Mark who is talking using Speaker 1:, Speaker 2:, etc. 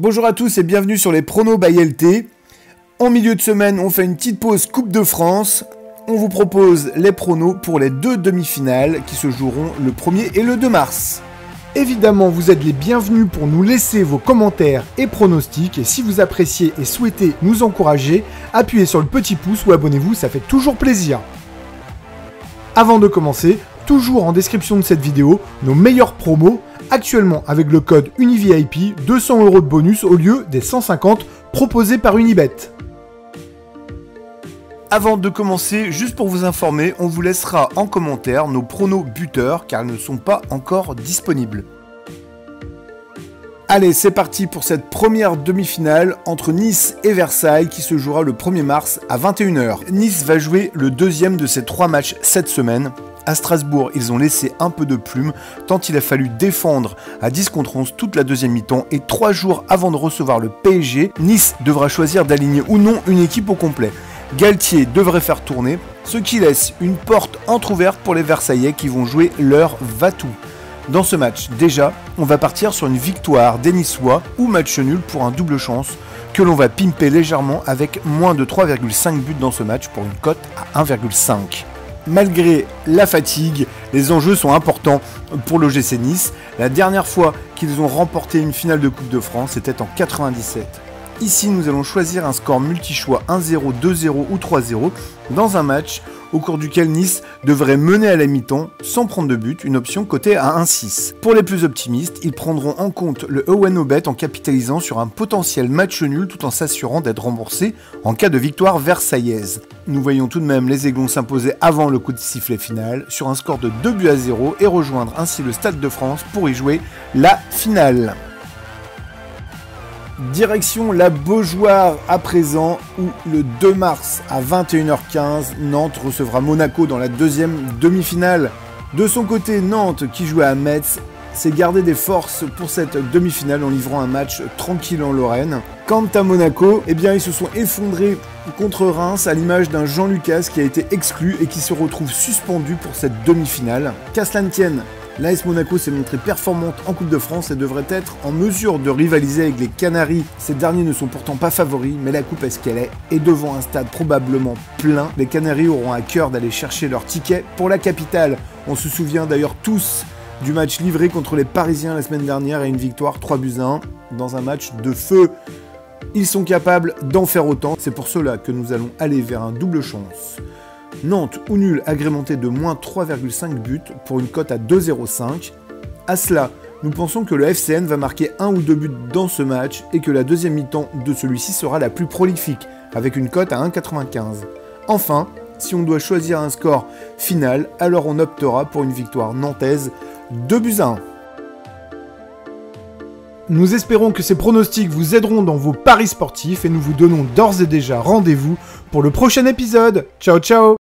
Speaker 1: Bonjour à tous et bienvenue sur les pronos by LT. En milieu de semaine, on fait une petite pause Coupe de France. On vous propose les pronos pour les deux demi-finales qui se joueront le 1er et le 2 mars.
Speaker 2: Évidemment, vous êtes les bienvenus pour nous laisser vos commentaires et pronostics. Et si vous appréciez et souhaitez nous encourager, appuyez sur le petit pouce ou abonnez-vous, ça fait toujours plaisir. Avant de commencer, toujours en description de cette vidéo, nos meilleurs promos, actuellement avec le code UNIVIP, 200 € de bonus au lieu des 150 proposés par Unibet.
Speaker 1: Avant de commencer, juste pour vous informer, on vous laissera en commentaire nos pronos buteurs car ils ne sont pas encore disponibles. Allez, c'est parti pour cette première demi-finale entre Nice et Versailles qui se jouera le 1er mars à 21 h. Nice va jouer le deuxième de ces 3 matchs cette semaine. À Strasbourg, ils ont laissé un peu de plume tant il a fallu défendre à 10 contre 11 toute la deuxième mi-temps et 3 jours avant de recevoir le PSG, Nice devra choisir d'aligner ou non une équipe au complet. Galtier devrait faire tourner, ce qui laisse une porte entrouverte pour les Versaillais qui vont jouer leur va-tout. Dans ce match, déjà, on va partir sur une victoire des Niçois ou match nul pour un double chance que l'on va pimper légèrement avec moins de 3,5 buts dans ce match pour une cote à 1,5. Malgré la fatigue, les enjeux sont importants pour l'OGC Nice. La dernière fois qu'ils ont remporté une finale de Coupe de France, c'était en 97. Ici, nous allons choisir un score multi-choix 1-0, 2-0 ou 3-0 dans un match au cours duquel Nice devrait mener à la mi-temps sans prendre de but, une option cotée à 1,6. Pour les plus optimistes, ils prendront en compte le EWNOBET en capitalisant sur un potentiel match nul tout en s'assurant d'être remboursé en cas de victoire versaillaise. Nous voyons tout de même les Aiglons s'imposer avant le coup de sifflet final sur un score de 2-0 et rejoindre ainsi le Stade de France pour y jouer la finale. Direction la Beaujoire à présent où le 2 mars à 21 h 15, Nantes recevra Monaco dans la deuxième demi-finale. De son côté, Nantes qui jouait à Metz s'est gardé des forces pour cette demi-finale en livrant un match tranquille en Lorraine. Quant à Monaco, eh bien ils se sont effondrés contre Reims à l'image d'un Jean Lucas qui a été exclu et qui se retrouve suspendu pour cette demi-finale. Qu'à cela ne tienne, l'AS Monaco s'est montrée performante en Coupe de France et devrait être en mesure de rivaliser avec les Canaries. Ces derniers ne sont pourtant pas favoris, mais la coupe est ce qu'elle est. Et devant un stade probablement plein, les Canaries auront à cœur d'aller chercher leur ticket pour la capitale. On se souvient d'ailleurs tous du match livré contre les Parisiens la semaine dernière et une victoire 3-1 dans un match de feu. Ils sont capables d'en faire autant, c'est pour cela que nous allons aller vers un double chance. Nantes ou nul agrémenté de moins 3,5 buts pour une cote à 2,05. À cela, nous pensons que le FCN va marquer 1 ou 2 buts dans ce match et que la deuxième mi-temps de celui-ci sera la plus prolifique, avec une cote à 1,95. Enfin, si on doit choisir un score final, alors on optera pour une victoire nantaise 2-1.
Speaker 2: Nous espérons que ces pronostics vous aideront dans vos paris sportifs et nous vous donnons d'ores et déjà rendez-vous pour le prochain épisode. Ciao ciao!